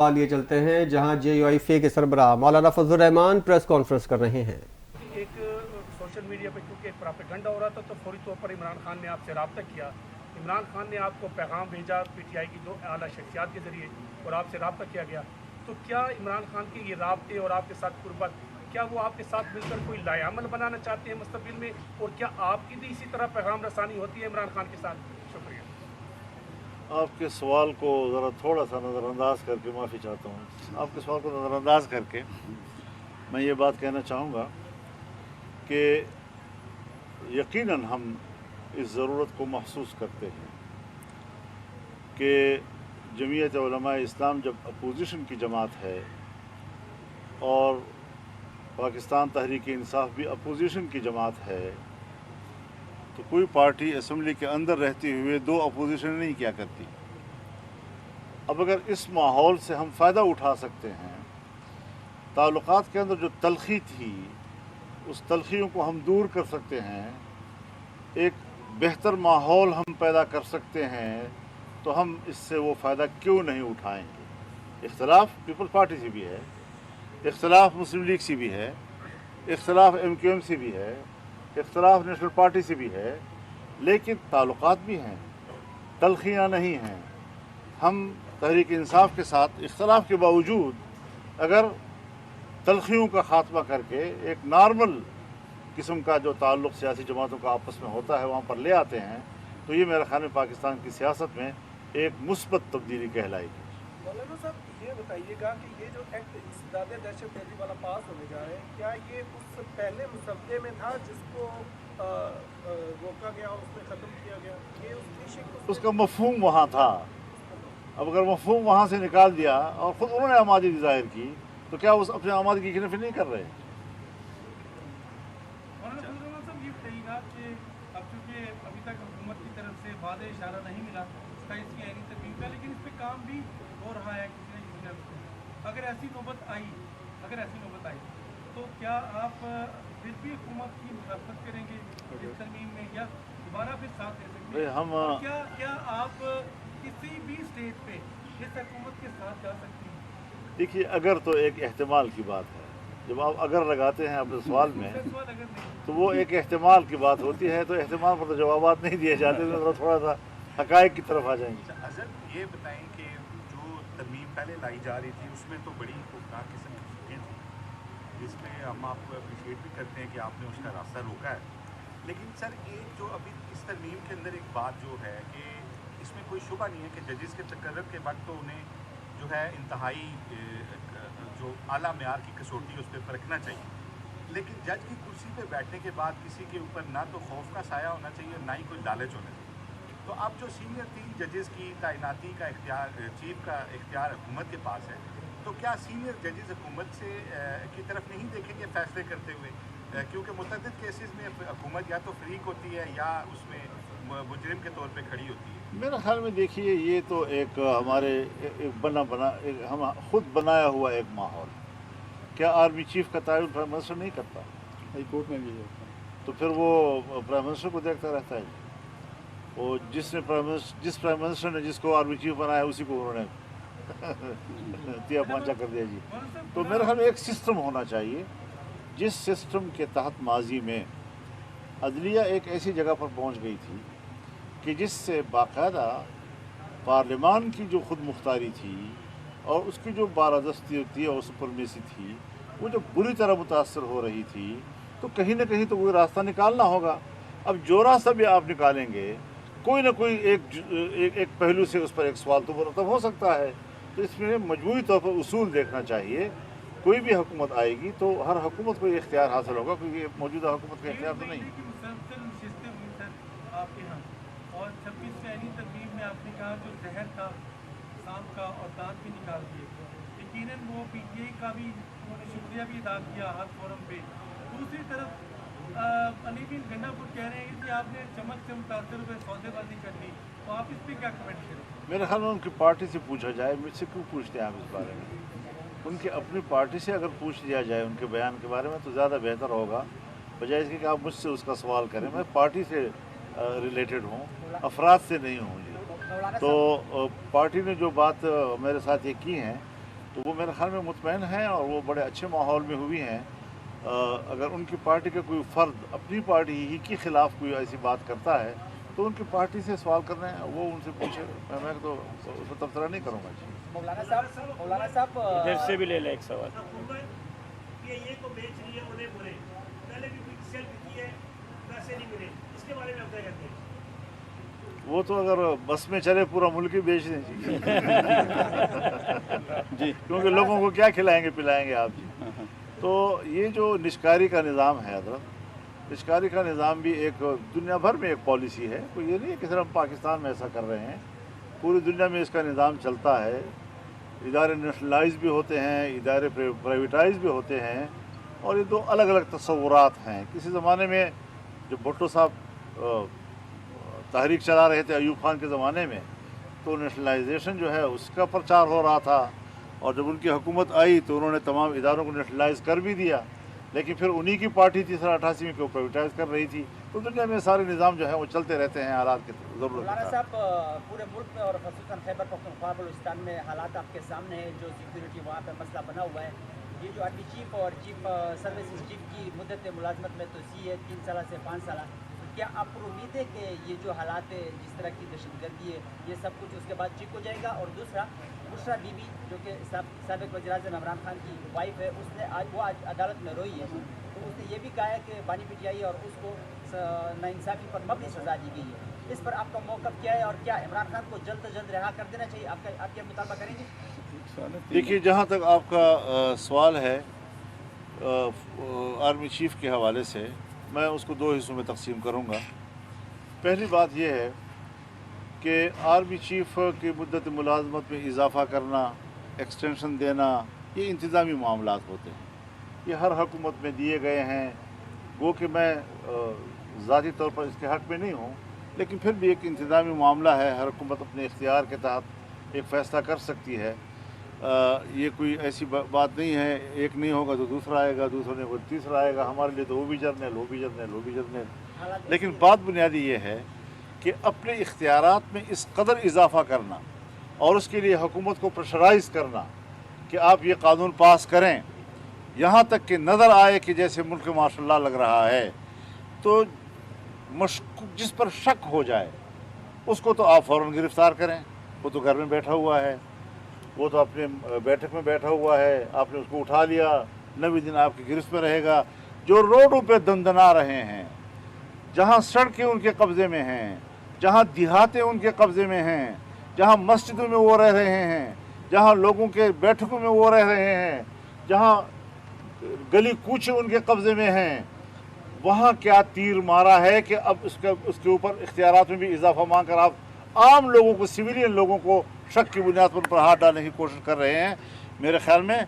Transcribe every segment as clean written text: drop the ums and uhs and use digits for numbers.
लिए चलते हैं जहां JUIFA के सरबराह मौलाना फजल रहमान प्रेस कॉन्फ्रेंस कर रहे हैं। एक सोशल मीडिया पे क्योंकि एक प्रोपेगेंडा हो रहा था तो फौरी तौर पर इमरान खान ने आपसे रब्ता किया। इमरान खान ने आपको पैगाम भेजा PTI की दो आला शख्सियात के ज़रिए और आपसे रब्ता किया गया। तो क्या इमरान खान के ये राब्ते और आपके साथ कुर्बत, क्या वो आपके साथ मिलकर कोई लायामल बनाना चाहते हैं मुस्तक़बिल में, और क्या आपकी भी इसी तरह पैगाम रसानी होती है इमरान खान के साथ? शुक्रिया। आपके सवाल को ज़रा थोड़ा सा नज़रअंदाज करके, माफ़ी चाहता हूँ, आपके सवाल को नज़रअंदाज करके मैं ये बात कहना चाहूँगा कि यकीनन हम इस ज़रूरत को महसूस करते हैं कि जमीयत उलमा इस्लाम जब अपोजिशन की जमात है और पाकिस्तान तहरीक इंसाफ भी अपोजिशन की जमात है, तो कोई पार्टी असम्बली के अंदर रहते हुए दो अपोजिशन नहीं किया करती। अब अगर इस माहौल से हम फ़ायदा उठा सकते हैं, ताल्लुकात के अंदर जो तलखी थी उस तलखियों को हम दूर कर सकते हैं, एक बेहतर माहौल हम पैदा कर सकते हैं, तो हम इससे वो फ़ायदा क्यों नहीं उठाएंगे। इख्तलाफ पीपल पार्टी से भी है, इख्तलाफ मुस्लिम लीग से भी है, इख्तलाफ MQM से भी है, इख्तलाफ नेशनल पार्टी से भी है, लेकिन ताल्लुकात भी हैं, तलखियाँ नहीं हैं। हम तहरीक इंसाफ के साथ इख्तलाफ के बावजूद अगर तलखियों का ख़ात्मा करके एक नॉर्मल किस्म का जो ताल्लुक़ सियासी जमातों का आपस में होता है वहाँ पर ले आते हैं, तो ये मेरे ख्याल में पाकिस्तान की सियासत में एक मुस्बत तब्दीली कहलाएगी। मौलाना साहब, ये बताइएगा कि ये जो एक्ट इस्तिदाद दहशतगर्दी वाला पास होने जा रहा है, क्या ये उस पहले मुसव्वदे में था जिसको रोका गया, उसमें ख़त्म किया गया? ये उसका मफ़हूम वहाँ था। अब अगर मफ़हूम वहाँ से निकाल दिया और ख़ुद उन्होंने आमादगी ज़ाहिर की, तो क्या उस अपने आमादगी की नफ़ी नहीं कर रहे? अभी तक हुकूमत की तरफ से वादे इशारा नहीं मिला इसकी ऐनी तरमीम का, लेकिन इस पे काम भी हो रहा है किसी न किसी तरफ। अगर ऐसी नौबत आई तो क्या आप फिर भी हुकूमत की मुखालफत करेंगे इस तरमीम में, या दोबारा फिर साथ दे सकते हैं? क्या आप किसी भी स्टेज पे इस हुकूमत के साथ जा सकती हैं? देखिए, अगर तो एक एहतमाल की बात है। जब आप अगर लगाते हैं अपने सवाल में तो वो एक एहतमाल की बात होती है, तो एहतमाल पर तो जवाबात नहीं दिए जाते, तो थोड़ा सा हक़ाइक़ की तरफ आ जाएंगे। अज़र, ये बताएं कि जो तरमीम पहले लाई जा रही थी उसमें तो बड़ी खौफनाक किस्म की चीज़ें थी, जिसमें हम आपको अप्रिशिएट भी करते हैं कि आपने उसका रास्ता रोका है। लेकिन सर, एक जो अभी इस तरमीम के अंदर एक बात जो है कि इसमें कोई शुबा नहीं है कि जजेस के तकर्रर के वक्त तो उन्हें जो है इंतहाई जो आला मेयार की कसौटी उस पर परखना चाहिए, लेकिन जज की कुर्सी पे बैठने के बाद किसी के ऊपर ना तो खौफ का साया होना चाहिए, ना ही कोई लालच होना चाहिए। तो अब जो सीनियर 3 जजेस की तैनाती का इख्तियार, चीफ का इख्तियार हुकूमत के पास है, तो क्या सीनियर जजेस हुकूमत से की तरफ नहीं देखेंगे फैसले करते हुए? क्योंकि मुतअद्दिद केसेस में हुकूमत या तो फ्रीक होती है या उसमें मुजरिम के तौर पे खड़ी होती है। मेरे ख्याल में देखिए, ये तो एक हमारे हम खुद बनाया हुआ एक माहौल। क्या आर्मी चीफ का तयन प्राइम मिनिस्टर नहीं करता? हाई कोर्ट में भी है, तो फिर वो प्राइम मिनिस्टर को देखता रहता है। वो जिस प्राइम मिनिस्टर ने जिसको आर्मी चीफ बनाया उसी को उन्होंने तिया पांचा कर दिया जी। तो मेरे ख्याल में एक सिस्टम होना चाहिए, जिस सिस्टम के तहत माजी में अदलिया एक ऐसी जगह पर पहुंच गई थी कि जिससे बाकायदा पार्लियामान की जो खुद मुख्तारी थी और उसकी जो बालादस्ती थी और सुपरमेसी थी, वो जो बुरी तरह मुतासर हो रही थी, तो कहीं ना कहीं तो कोई रास्ता निकालना होगा। अब जो रास्ता भी आप निकालेंगे, कोई ना कोई एक पहलू से उस पर एक सवाल तो मुरतब हो सकता है। तो इसमें मजबूरी तौर पर उसूल देखना चाहिए। कोई भी हुकूमत आएगी तो हर हुकूमत को इख्तियार हासिल होगा, क्योंकि मौजूदा हुकूमत का इख्तियार तो नहीं है। आपके यहाँ और 26 शहरी तरमीम में आपने कहा जो जहर था, सांप का और दांत भी निकाल दिए, यकीनन वो PTI का भी उन्होंने शुक्रिया भी अदा किया हर फोरम पे। दूसरी तरफ अली बिन गंडापुर कह रहे हैं कि आपने चमक से मुतासर हुए सौदेबाजी कर ली, तो आप इस पर क्या कमेंट करें? मेरे ख्याल में उनकी पार्टी से पूछा जाए, मुझसे क्यों पूछते हैं आप इस बारे में? उनकी अपनी पार्टी से अगर पूछ लिया जाए उनके बयान के बारे में तो ज़्यादा बेहतर होगा, बजाय इसके कि आप मुझसे उसका सवाल करें। मैं पार्टी से रिलेटेड हूँ, अफराद से नहीं हूँ जी। तो पार्टी ने जो बात मेरे साथ ये की हैं तो वो मेरे ख्याल में मुतमईन हैं और वो बड़े अच्छे माहौल में हुई हैं। अगर उनकी पार्टी का कोई फ़र्द अपनी पार्टी ही के ख़िलाफ़ कोई ऐसी बात करता है तो उनकी पार्टी से सवाल करना है, वो उनसे पूछे, मैं तो उसमें तबसरा नहीं करूँगा जी। मौलाना साहब इधर से भी ले ले एक सवाल। हुकूमत ये को बेच रही है उन्हें बोले, पहले भी सेल की है, पैसे नहीं मिले, इसके बारे में आप क्या कहते हैं? वो तो अगर बस में चले पूरा मुल्क ही बेच दें जी। जी, क्योंकि लोगों को क्या खिलाएंगे पिलाएंगे आप जी। तो ये जो निष्कारी का निज़ाम है हज़रत, निष्कारी का निज़ाम भी एक दुनिया भर में एक पॉलिसी है, कोई ये नहीं है कि सिर्फ हम पाकिस्तान में ऐसा कर रहे हैं, पूरी दुनिया में इसका निज़ाम चलता है। इदारे नेशनलाइज भी होते हैं, इदारे प्राइवेटाइज भी होते हैं, और ये दो अलग अलग तस्वुरात हैं। किसी ज़माने में जब भुट्टो साहब तहरीक चला रहे थे अयूब खान के ज़माने में, तो नेशनलाइजेशन जो है उसका प्रचार हो रहा था, और जब उनकी हुकूमत आई तो उन्होंने तमाम इदारों को नेशनलाइज कर भी दिया, लेकिन फिर उन्हीं की पार्टी थी 88 में कि वो प्राइवेटाइज कर रही थी। तो दुनिया में सारे निज़ाम जो है वो चलते रहते हैं हालात के ज़रूरत। मौलाना साहब, पूरे मुल्क में और ख़ुसूसन खैबर पख्तूनख्वा बलूचिस्तान में हालात आपके सामने है, जो सिक्योरिटी वहाँ पर मसला बना हुआ है। ये जो आर्मी चीफ और चीफ सर्विसेज चीफ की मुद्दत मुलाजमत में तोसी है 3 साल से 5 साल, क्या आप पर उम्मीद है कि ये जो हालात है, जिस तरह की दहशतगर्दी है, ये सब कुछ उसके बाद ठीक हो जाएगा? और दूसरा, बुशरा बीबी जो कि साबिक़ वज़ीर-ए-आज़म इमरान खान की वाइफ है, उसने आज अदालत में रोई है, तो उसने ये भी कहा है कि बानी पीटीआई और उसको नाइंसाफ़ी पर मबनी सज़ा दी गई है। इस पर आपका मौक़िफ़ क्या है, और क्या इमरान खान को जल्द से जल्द रिहा कर देना चाहिए? आप क्या मुतालबा करेंगे? देखिए, जहाँ तक आपका सवाल है आर्मी चीफ के हवाले से, मैं उसको 2 हिस्सों में तकसीम करूँगा। पहली बात यह है कि आर्मी चीफ की मुद्दत मुलाजमत में इजाफ़ा करना, एक्सटेंशन देना, ये इंतज़ामी मामलात होते हैं, ये हर हुकूमत में दिए गए हैं। वो कि मैं ज़ाती तौर पर इसके हक़ में नहीं हूँ, लेकिन फिर भी एक इंतज़ामी मामला है, हर हुकूमत अपने इख्तियार के तहत एक फ़ैसला कर सकती है। ये कोई ऐसी बात नहीं है, एक नहीं होगा तो दूसरा आएगा, दूसरा नहीं होगा तो तीसरा आएगा। हमारे लिए तो वो भी जर्नल, वो भी जर्नल, वो भी जर्नल। लेकिन बात बुनियादी ये है कि अपने इख्तियारात में इस कदर इजाफ़ा करना और उसके लिए हुकूमत को प्रेशराइज़ करना कि आप ये कानून पास करें, यहाँ तक कि नज़र आए कि जैसे मुल्क माशाल्लाह लग रहा है, तो जिस पर शक हो जाए उसको तो आप फ़ौरन गिरफ़्तार करें। वो तो घर में बैठा हुआ है, वो तो अपने बैठक में बैठा हुआ है, आपने उसको उठा लिया, 90 दिन आपकी गिरफ्त में रहेगा। जो रोडों पे दंदना रहे हैं, जहाँ सड़कें उनके कब्ज़े में हैं, जहाँ देहातें उनके कब्ज़े में हैं, जहाँ मस्जिदों में वो रह रहे हैं, जहाँ लोगों के बैठकों में वो रह रहे हैं, जहाँ गली कूचे उनके कब्ज़े में हैं, वहाँ क्या तीर मारा है कि अब उसके ऊपर इख्तियारात में भी इजाफा मांग कर आप आम लोगों को, सिविलियन लोगों को शक की बुनियाद पर हाथ डालने की कोशिश कर रहे हैं। मेरे ख्याल में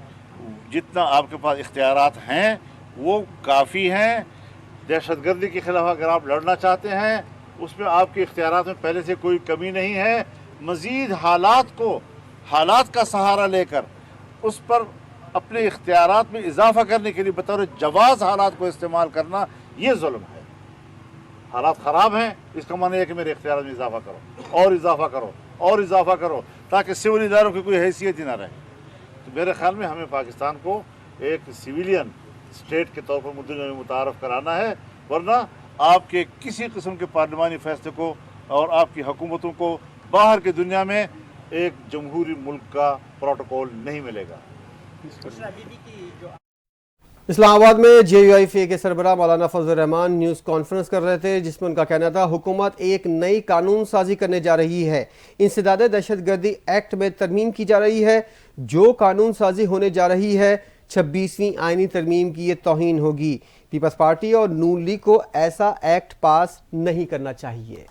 जितना आपके पास इख्तियारात हैं वो काफ़ी हैं। दहशतगर्दी के ख़िलाफ़ अगर आप लड़ना चाहते हैं, उसमें आपके इख्तियारात में पहले से कोई कमी नहीं है। मज़ीद हालात का सहारा लेकर उस पर अपने इख्तियारात में इजाफ़ा करने के लिए बतौर जवाज़ हालात को इस्तेमाल करना, ये जुल्म है। हालात ख़राब हैं, इसका माने है कि मेरे इख्तियारात में इजाफ़ा करो और इजाफ़ा करो और इजाफ़ा करो, ताकि सिविल इदारों की कोई हैसियत ही ना रहे। तो मेरे ख़्याल में हमें पाकिस्तान को एक सिविलियन स्टेट के तौर पर दुनिया में मुतारफ़ कराना है, वरना आपके किसी किस्म के पार्लिमानी फैसले को और आपकी हुकूमतों को बाहर की दुनिया में एक जमहूरी मुल्क का प्रोटोकॉल नहीं मिलेगा। इस्लामाबाद में JUIFA के सरबराह मौलाना फजल रहमान न्यूज़ कॉन्फ्रेंस कर रहे थे, जिसमें उनका कहना था हुकूमत एक नई कानून साजी करने जा रही है। इंसदाद दहशतगर्दी एक्ट में तरमीम की जा रही है। जो कानून साजी होने जा रही है 26वीं आईनी तरमीम की ये तौहीन होगी। पीपल्स पार्टी और नून लीग को ऐसा एक्ट पास नहीं करना चाहिए।